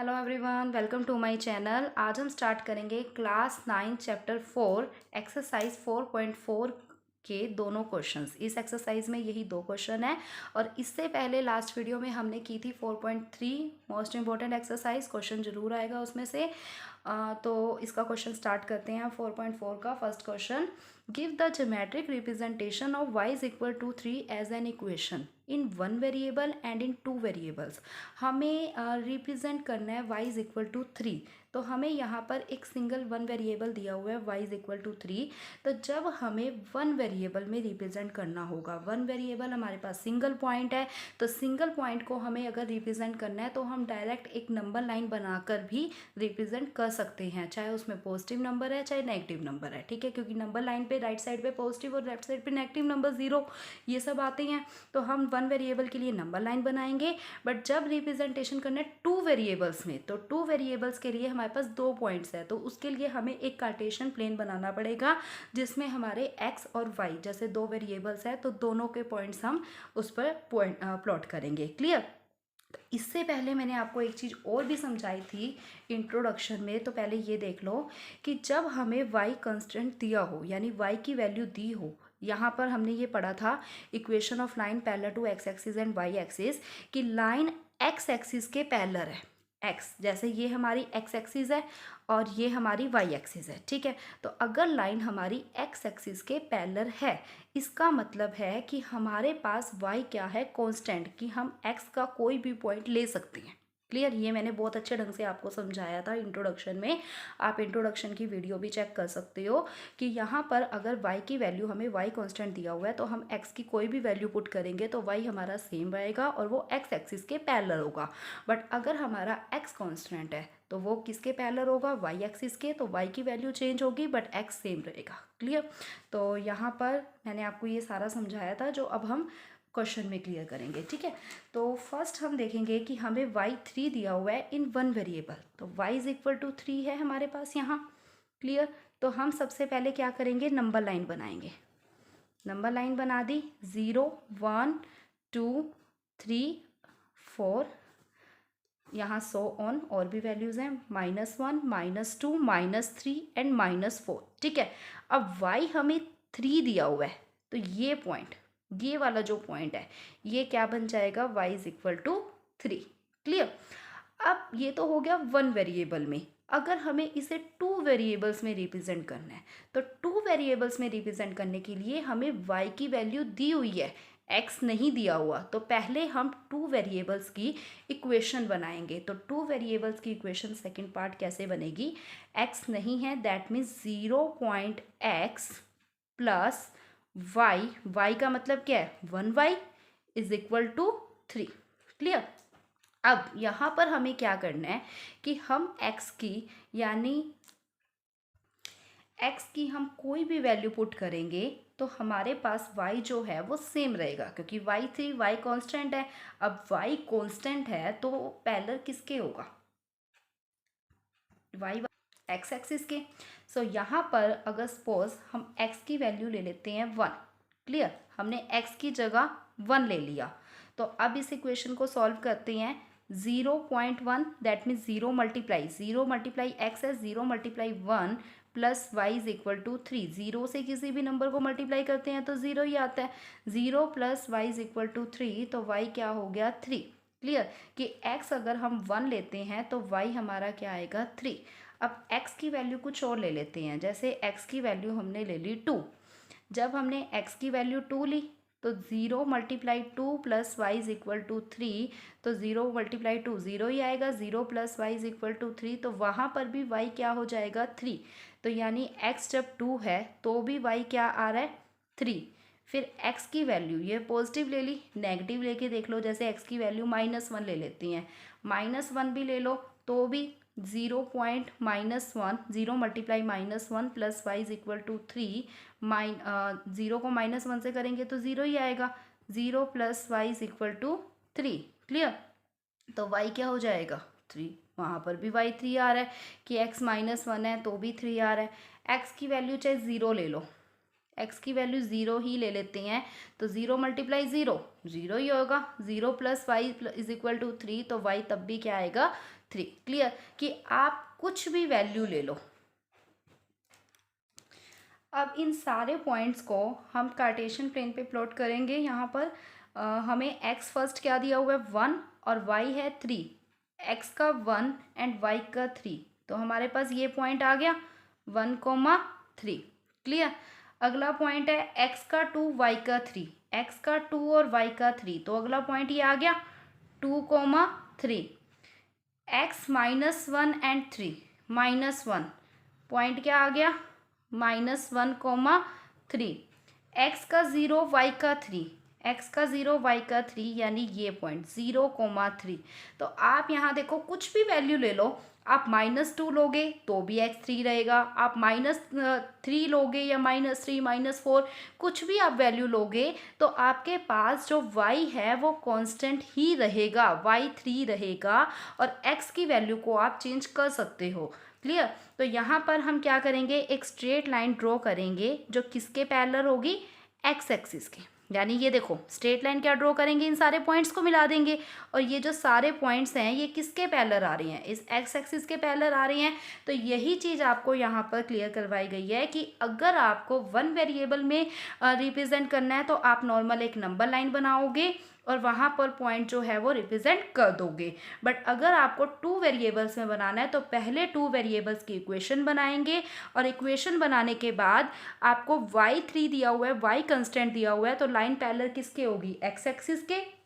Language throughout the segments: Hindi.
Hello everyone, welcome to my channel. आज हम स्टार्ट करेंगे क्लास 9 चैप्टर 4 एक्सरसाइज 4.4 के दोनों क्वेश्चंस। इस एक्सरसाइज में यही दो क्वेश्चन है और इससे पहले लास्ट वीडियो में हमने की थी 4.3 मोस्ट इंपॉर्टेंट एक्सरसाइज। क्वेश्चन जरूर आएगा उसमें से। तो इसका क्वेश्चन स्टार्ट करते हैं। 4.4 का first question, give the geometric representation of y is equal to 3 as an equation in one variable and in two variables. हमें रिप्रेजेंट करना है y इज इक्वल टू 3। तो हमें यहाँ पर एक सिंगल वन वेरिएबल दिया हुआ है y इज इक्वल टू 3। तो जब हमें वन वेरिएबल में रिप्रेजेंट करना होगा, वन वेरिएबल हमारे पास सिंगल पॉइंट है, तो सिंगल पॉइंट को हमें अगर रिप्रेजेंट करना है तो हम डायरेक्ट एक नंबर लाइन बनाकर भी रिप्रेजेंट कर सकते हैं, चाहे उसमें पॉजिटिव नंबर है चाहे नेगेटिव नंबर है। ठीक है, क्योंकि नंबर लाइन पे राइट साइड पे पॉजिटिव और लेफ्ट साइड पे नेगेटिव नंबर 0 ये सब आते हैं। तो हम वन वेरिएबल के लिए नंबर लाइन बनाएंगे। बट जब रिप्रेजेंटेशन करना है टू वेरिएबल्स में, तो टू वेरिएबल्स के लिए हमारे पास दो पॉइंट्स है, तो उसके लिए हमें एक कार्टेशियन प्लेन बनाना पड़ेगा जिसमें हमारे एक्स और वाई जैसे दो वेरिएबल्स है, तो दोनों के पॉइंट्स हम उस पर पॉइंट प्लॉट करेंगे। क्लियर। इससे पहले मैंने आपको एक चीज़ और भी समझाई थी इंट्रोडक्शन में, तो पहले ये देख लो कि जब हमें y कांस्टेंट दिया हो, यानी y की वैल्यू दी हो, यहाँ पर हमने ये पढ़ा था equation of line parallel to X axis and Y axis, कि लाइन एक्स एक्सिस के पैरेलल है। एक्स जैसे ये हमारी एक्स एक्सिस है और ये हमारी वाई एक्सिस है। ठीक है, तो अगर लाइन हमारी एक्स एक्सिस के पैरेलल है, इसका मतलब है कि हमारे पास y क्या है, कांस्टेंट, कि हम x का कोई भी पॉइंट ले सकते हैं। क्लियर। ये मैंने बहुत अच्छे ढंग से आपको समझाया था इंट्रोडक्शन में। आप इंट्रोडक्शन की वीडियो भी चेक कर सकते हो कि यहाँ पर अगर y की वैल्यू, हमें y कांस्टेंट दिया हुआ है, तो हम x की कोई भी वैल्यू पुट करेंगे तो y हमारा सेम रहेगा और वो x एक्सिस के पैरेलल होगा। बट अगर हमारा x कांस्टेंट है तो वो किसके पैरेलल होगा, y एक्सिस के, तो y की वैल्यू चेंज होगी बट x सेम रहेगा। क्लियर। तो यहाँ पर मैंने आपको ये सारा समझाया था जो अब हम क्वेश्चन में क्लियर करेंगे। ठीक है, तो फर्स्ट हम देखेंगे कि हमें y3 दिया हुआ है इन वन वेरिएबल, तो y इज इक्वल टू 3 है हमारे पास यहाँ। क्लियर। तो हम सबसे पहले क्या करेंगे, नंबर लाइन बनाएंगे। नंबर लाइन बना दी, 0 1 2 3 4, यहाँ सो ऑन और भी वैल्यूज़ हैं, -1 -2 -3 एंड -4। ठीक है, अब y हमें 3 दिया हुआ है, तो ये पॉइंट, ये वाला जो पॉइंट है, ये क्या बन जाएगा, y is equal to 3। Clear. अब ये तो हो गया वन वेरिएबल में। अगर हमें इसे टू वेरिएबल्स में रिप्रेजेंट करना है, तो टू वेरिएबल्स में रिप्रेजेंट करने के लिए हमें y की वैल्यू दी हुई है, x नहीं दिया हुआ। तो पहले हम टू वेरिएबल्स की इक्वेशन बनाएंगे। तो टू वेरिएबल्स की इक्वेशन सेकंड पार्ट कैसे बनेगी, x नहीं है, that means 0.x plus y, y का मतलब क्या है, 1y is equal to 3। Clear. अब यहाँ पर हमें क्या करना है कि हम x की, यानी x की हम कोई भी वैल्यू पुट करेंगे तो हमारे पास y जो है वो सेम रहेगा, क्योंकि y3 y कांस्टेंट है। अब y कांस्टेंट है तो पैरेलल किसके होगा, y x एक्सिस के। सो यहाँ पर अगर सपोज हम x की वैल्यू ले लेते हैं 1। क्लियर, हमने x की जगह 1 ले लिया। तो अब इस इक्वेशन को सॉल्व करते हैं। 0.1 दैट मीन्स 0 मल्टीप्लाई x है, 0 multiply 1 plus Y is equal to 3। 0 से किसी भी नंबर को मल्टीप्लाई करते हैं तो 0 ही आता है। 0 plus Y is equal to 3, तो y क्या हो गया, 3। क्लियर, कि x अगर हम 1 लेते हैं तो y हमारा क्या आएगा, 3। अब x की वैल्यू कुछ और ले लेते हैं, जैसे x की वैल्यू हमने ले ली 2। जब हमने x की वैल्यू 2 ली तो 0 multiply 2 plus Y is equal to 3, तो 0 मल्टीप्लाई 2 0 ही आएगा। 0 plus Y is equal to 3, तो वहाँ पर भी y क्या हो जाएगा, 3। तो यानी x जब 2 है तो भी y क्या आ रहा है, 3। फिर x की वैल्यू, ये पॉजिटिव ले ली, नेगेटिव लेके देख लो, जैसे x की वैल्यू -1 ले लेती हैं, -1 भी ले लो तो भी 0.-1, 0 multiply -1 plus Y is equal to 3, 0 को -1 से करेंगे तो 0 ही आएगा। 0 plus Y is equal to 3। Clear, तो y क्या हो जाएगा, 3। वहाँ पर भी y 3 आ रहा है, कि x -1 है तो भी 3 आ रहा है। x की वैल्यू चाहे 0 ले लो, x की वैल्यू 0 ही ले लेते हैं, तो 0 मल्टीप्लाई 0 0 ही होगा। 0 plus Y is equal to 3, तो y तब भी क्या आएगा, 3। क्लियर कि आप कुछ भी वैल्यू ले लो। अब इन सारे पॉइंट्स को हम कार्टेशियन प्लेन पे प्लॉट करेंगे। यहाँ पर हमें x फर्स्ट क्या दिया हुआ है 1 और y है 3, x का 1 एंड y का 3, तो हमारे पास ये पॉइंट आ गया 1,3। क्लियर। अगला पॉइंट है x का 2 y का 3, x का 2 और y का 3, तो अगला पॉइंट ये आ गया 2,3। x -1 एंड 3 -1 पॉइंट क्या आ गया -1,3। x का 0 y का 3, x का 0 y का 3 यानी ये पॉइंट 0,3। तो आप यहाँ देखो कुछ भी वैल्यू ले लो, आप -2 लोगे तो भी x3 रहेगा, आप -3 लोगे या -3 -4 कुछ भी आप वैल्यू लोगे तो आपके पास जो y है वो कांस्टेंट ही रहेगा, y3 रहेगा, और x की वैल्यू को आप चेंज कर सकते हो। क्लियर। तो यहाँ पर हम क्या करेंगे, एक स्ट्रेट लाइन ड्रॉ करेंगे जो किसके पैरेलल होगी, एक्स एक्सिस के। यानी ये देखो स्ट्रेट लाइन क्या ड्रॉ करेंगे, इन सारे पॉइंट्स को मिला देंगे, और ये जो सारे पॉइंट्स हैं ये किसके पैरेलल आ रही हैं, इस एक्स एक्सिस के पैरेलल आ रही हैं। तो यही चीज़ आपको यहाँ पर क्लियर करवाई गई है कि अगर आपको वन वेरिएबल में रिप्रेजेंट करना है तो आप नॉर्मल एक नंबर लाइन बनाओगे और वहाँ पर पॉइंट जो है वो रिप्रेजेंट कर दोगे। बट अगर आपको 2 वेरिएबल्स में बनाना है तो पहले 2 वेरिएबल्स की इक्वेशन बनाएंगे, और इक्वेशन बनाने के बाद आपको y3 दिया हुआ है, y कंस्टेंट दिया हुआ है, तो लाइन पैरेलल किसके होगी, एक्स एक्सिस के।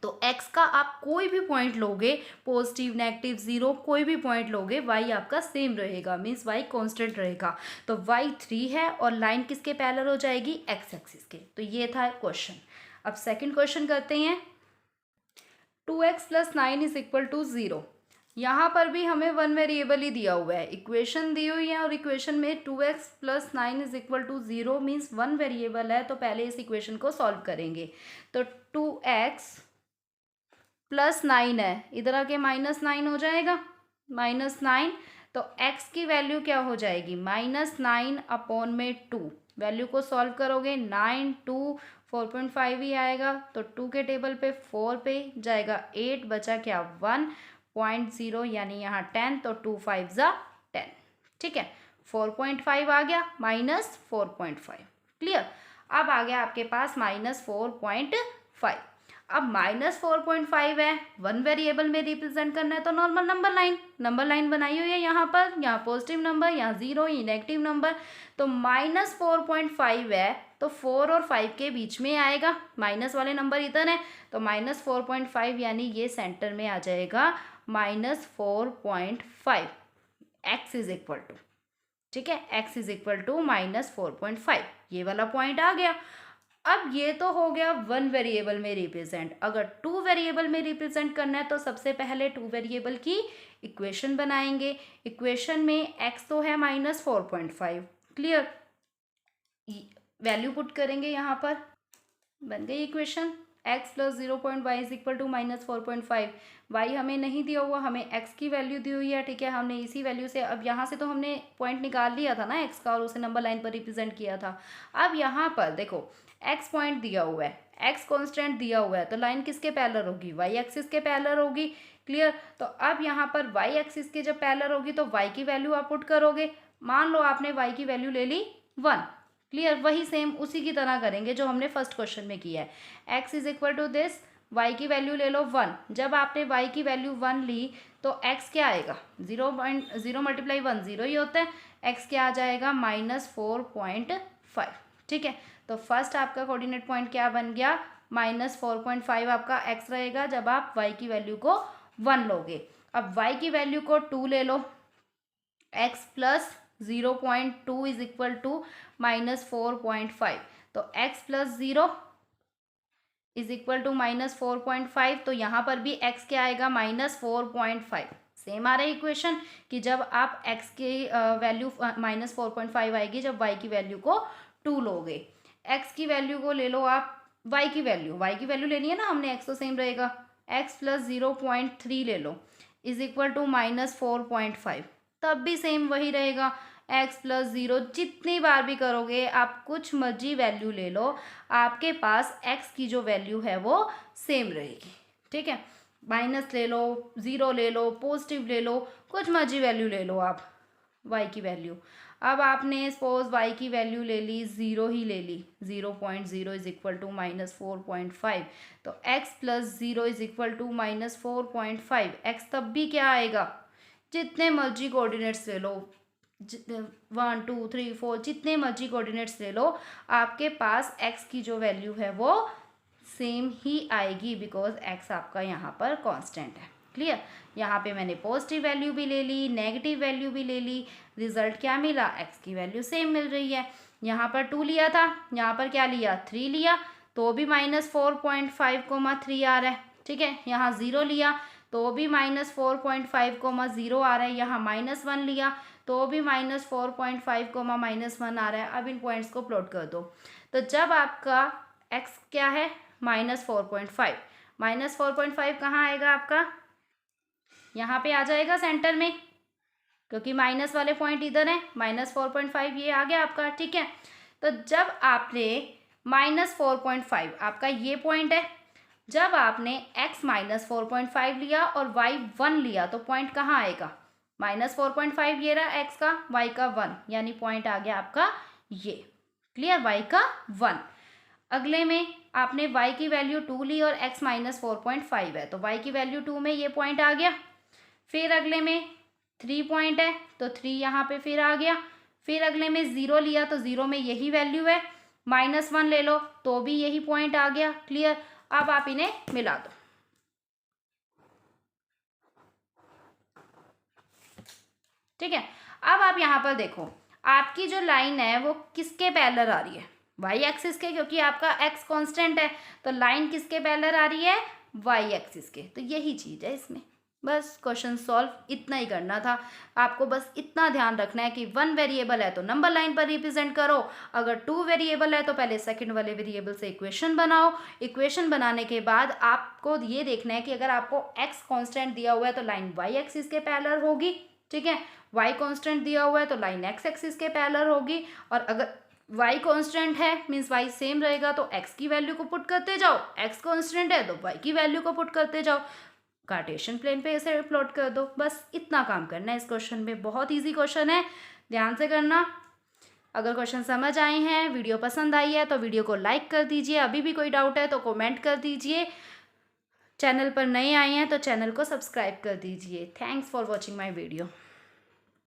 तो x का आप कोई भी पॉइंट लोगे, पॉजिटिव नेगेटिव 0 कोई भी पॉइंट लोगे, y आपका सेम रहेगा, मीन्स y कांस्टेंट रहेगा। तो y3 है और लाइन किसके पैरेलल हो जाएगी, x एक्सिस के। तो ये था क्वेश्चन। अब सेकंड क्वेश्चन करते हैं। 2x + 9 = 0। यहाँ पर भी हमें वन वेरिएबल ही दिया हुआ है, इक्वेशन दी हुई है और इक्वेशन में 2x + 9 = 0 मीन्स वन वेरिएबल है, तो पहले इस इक्वेशन को सॉल्व करेंगे। तो 2x + 9 है, इधर आके -9 हो जाएगा, -9, तो x की वैल्यू क्या हो जाएगी, -9/2। वैल्यू को सॉल्व करोगे 9 2 4.5 ही आएगा, तो 2 के टेबल पे 4 पे जाएगा 8, बचा क्या 1.0 यानी यहाँ 10, तो 2 5 ज़ा 10। ठीक है, 4.5 आ गया -4.5। क्लियर। अब आ गया आपके पास -4.5। अब -4.5 है, वन वेरिएबल में रिप्रेजेंट करना है तो नॉर्मल नंबर लाइन बनाई हुई है यहाँ पर, यहाँ पॉजिटिव नंबर, यहाँ 0, ये नेगेटिव नंबर। तो -4.5 है तो 4 और 5 के बीच में आएगा, माइनस वाले नंबर इधर है, तो -4.5 यानी ये सेंटर में आ जाएगा -4.5। x इज इक्वल टू, ठीक है, x इज इक्वल टू -4.5, ये वाला पॉइंट आ गया। अब ये तो हो गया वन वेरिएबल में रिप्रेजेंट। अगर 2 वेरिएबल में रिप्रेजेंट करना है तो सबसे पहले 2 वेरिएबल की इक्वेशन बनाएंगे। इक्वेशन में x तो है -4.5। क्लियर। वैल्यू पुट करेंगे यहाँ पर, बन गई इक्वेशन x + 0.y = -4.5। y हमें नहीं दिया हुआ, हमें x की वैल्यू दी हुई है। ठीक है, हमने इसी वैल्यू से, अब यहाँ से तो हमने पॉइंट निकाल लिया था ना x का, और उसे नंबर लाइन पर रिप्रेजेंट किया था। अब यहाँ पर देखो x पॉइंट दिया हुआ है, x कांस्टेंट दिया हुआ है, तो लाइन किसके पैरेलल होगी, y एक्सिस के पैरेलल होगी। क्लियर। तो अब यहाँ पर y एक्सिस के जब पैरेलल होगी तो y की वैल्यू आप पुट करोगे। मान लो आपने y की वैल्यू ले ली 1। क्लियर। वही सेम उसी की तरह करेंगे जो हमने फर्स्ट क्वेश्चन में किया है। x is equal to this, y की वैल्यू ले लो 1। जब आपने y की वैल्यू 1 ली तो x क्या आएगा, 0.0 × 1 0 ही होता है, x क्या आ जाएगा -4.5। ठीक है, तो फर्स्ट आपका कोऑर्डिनेट पॉइंट क्या बन गया, -4.5 आपका x रहेगा जब आप y की वैल्यू को 1 लोगे। अब y की वैल्यू को 2 ले लो, x + 0.2 इज इक्वल टू -4.5, तो x + 0 इज इक्वल टू -4.5, तो यहाँ पर भी x क्या आएगा -4.5। सेम आ रहा है इक्वेशन कि जब आप x की वैल्यू -4.5 आएगी जब y की वैल्यू को 2 लोगे। x की वैल्यू को ले लो आप, y की वैल्यू लेनी है ना हमने, x तो सेम रहेगा, x + 0.3 ले लो इज इक्वल टू -4.5, तब भी सेम वही रहेगा, x + 0। जितनी बार भी करोगे आप कुछ मर्जी वैल्यू ले लो, आपके पास x की जो वैल्यू है वो सेम रहेगी। ठीक है, माइनस ले लो, ज़ीरो ले लो, पॉजिटिव ले लो, कुछ मर्जी वैल्यू ले लो आप y की वैल्यू। अब आपने सपोज y की वैल्यू ले ली, ज़ीरो ही ले ली, 0.0 इज इक्वल टू -4.5, तो x plus zero is equal to -4.5। x तब भी क्या आएगा, जितने मर्जी कोऑर्डिनेट्स ले लो, 1 2 3 4 जितने मर्जी कोऑर्डिनेट्स ले लो, आपके पास x की जो वैल्यू है वो सेम ही आएगी, बिकॉज x आपका यहाँ पर कांस्टेंट है। क्लियर। यहाँ पे मैंने पॉजिटिव वैल्यू भी ले ली, नेगेटिव वैल्यू भी ले ली, रिजल्ट क्या मिला, x की वैल्यू सेम मिल रही है। यहाँ पर 2 लिया था, यहाँ पर क्या लिया, 3 लिया, तो भी -4.5, 3 आ रहा है। ठीक है। यहाँ 0 लिया तो भी -4.5, 0 आ रहा है। यहाँ -1 लिया तो भी -4.5, -1 आ रहा है। अब इन पॉइंट्स को प्लॉट कर दो। तो जब आपका x क्या है, -4.5, -4.5 कहाँ आएगा आपका, यहाँ पे आ जाएगा सेंटर में, क्योंकि माइनस वाले पॉइंट इधर है, -4.5 ये आ गया आपका। ठीक है। तो जब आपने -4.5 आपका ये पॉइंट है, जब आपने x -4.5 लिया और y 1 लिया तो पॉइंट कहाँ आएगा, -4.5 ये रहा x का, y का 1, यानी पॉइंट आ गया आपका ये। क्लियर। y का 1। अगले में आपने y की वैल्यू 2 ली और x -4.5 है, तो y की वैल्यू 2 में ये पॉइंट आ गया। फिर अगले में 3 पॉइंट है तो 3 यहाँ पे फिर आ गया। फिर अगले में 0 लिया तो 0 में यही वैल्यू है, -1 ले लो तो भी यही पॉइंट आ गया। क्लियर। अब आप इन्हें मिला दो। ठीक है। अब आप यहाँ पर देखो, आपकी जो लाइन है वो किसके पैरेलल आ रही है, वाई एक्सिस के, क्योंकि आपका एक्स कांस्टेंट है, तो लाइन किसके पैरेलल आ रही है, वाई एक्सिस के। तो यही चीज़ है इसमें। बस क्वेश्चन सॉल्व इतना ही करना था आपको। बस इतना ध्यान रखना है कि 1 वेरिएबल है तो नंबर लाइन पर रिप्रेजेंट करो, अगर 2 वेरिएबल है तो पहले सेकंड वाले वेरिएबल से इक्वेशन बनाओ। इक्वेशन बनाने के बाद आपको ये देखना है कि अगर आपको एक्स कांस्टेंट दिया हुआ है तो लाइन वाई एक्सिस के पैरेलल होगी। ठीक है। y कांस्टेंट दिया हुआ है तो लाइन x एक्सिस के पैरेलल होगी, और अगर y कांस्टेंट है मीन्स y सेम रहेगा तो x की वैल्यू को पुट करते जाओ, x कांस्टेंट है तो y की वैल्यू को पुट करते जाओ, कार्टेशियन प्लेन पे ऐसे प्लॉट कर दो। बस इतना काम करना है इस क्वेश्चन में। बहुत ईजी क्वेश्चन है, ध्यान से करना। अगर क्वेश्चन समझ आए हैं, वीडियो पसंद आई है तो वीडियो को लाइक कर दीजिए, अभी भी कोई डाउट है तो कमेंट कर दीजिए, चैनल पर नए आए हैं तो चैनल को सब्सक्राइब कर दीजिए। Thanks for watching my video.